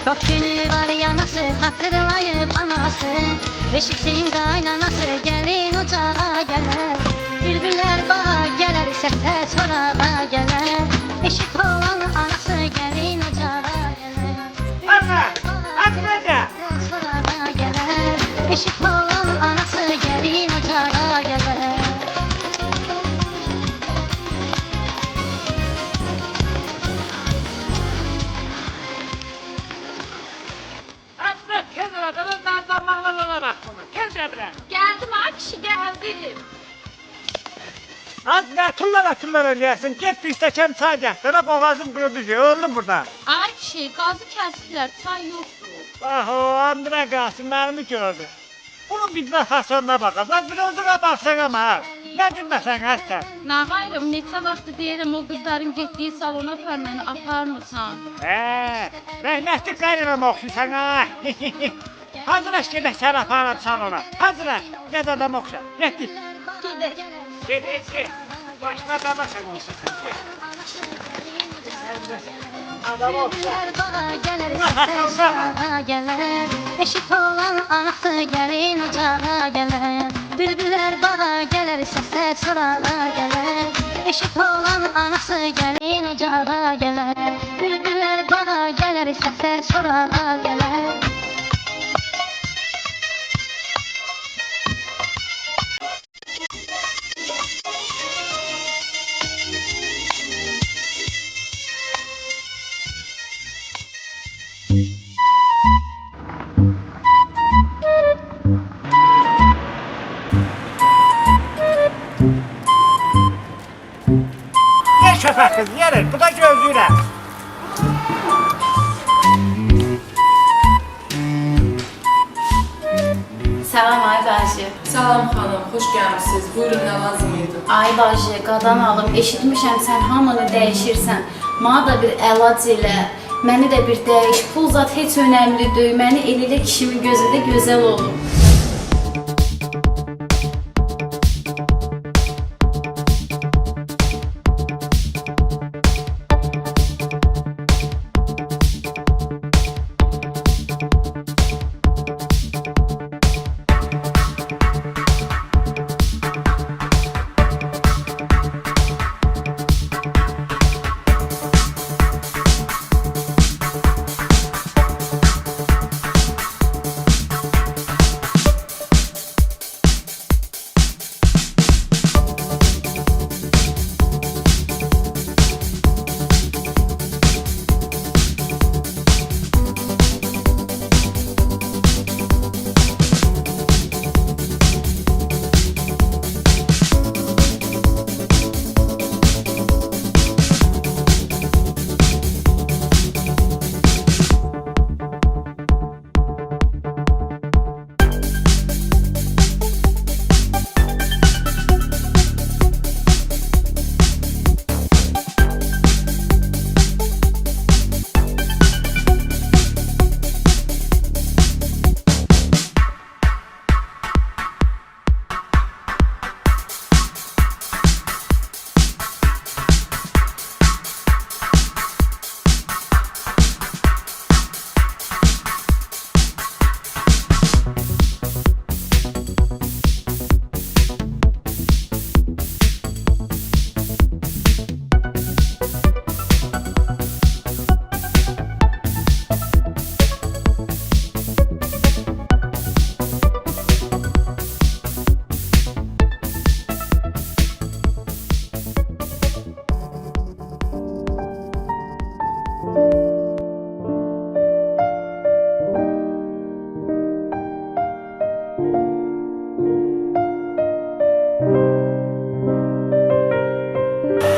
Çok günü var yanası, hatırlayıp anası. Beşikçinin kaynanası, gelin ocağa gelir. Bülbüller bağa gelir, sesler sorağa gelir. Eşit olan anası, gelin ocağa gelir. Ana! Atmaca! Sorağa gelir. Eşit olan anası, gelin ocağa gelir. Atma kenara da nereden mağlalara bak bunu. Kenara. Geldim ay kişi geldim. Atma tullara gelsin. Git bir stekem çay getir. Boğazım kurudu. Öldüm burada. Ay kişi gazı kestiler çay yoktu. Ah o Andra kalsın mermi gördü. Bunun bir nefesine bakalım. Ben bir özüne baksana ama. Ne dinlesen hatta. Nağayrım neçə vaxtı deyirəm o qızların getdiyi salona aparməni aparmırsan. Rəhmətli qaynanam oxşusan ha. Hazırlaş gedək şəraf alıb salona. Hazırlaş. Ged adam oxşa. Getdik. Gedək. Gedək. Başına damaşaq olsun. Adam oxşa. Bülbüller bağa gelir, sesler sorağa gelir. Eşit olan anası, gelin ocağa gelir. Bülbüller bağa gelir, sesler sorağa gelir. Eşit olan anası, gelin ocağa gelir. Bülbüller bağa gelir, sesler sorağa gelir. Yer köpək qız, yerin. Bu da gözlüylə. Salam ay bacı. Salam xanım, xoş gəlmisiniz. Buyurun, nə lazım idi? Ay bacı, qadan alım, eşitmişəm sən hamını dəyişirsən. Mənə də bir əlac elə, məni də bir dəyiş. Pul zat heç önəmli deyil, məni elə kişimin gözündə gözəl olur.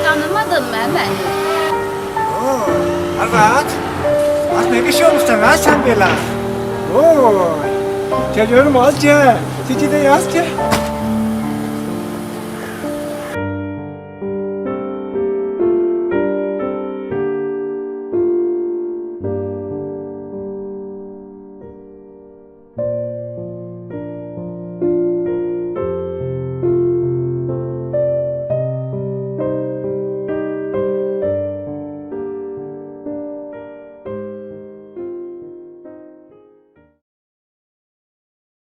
Tanımadın mı beni? Arat. Az ne kişi olmuşsun ha sen belə? Oy. Geliyorum az gel. Tiki de yaz gel.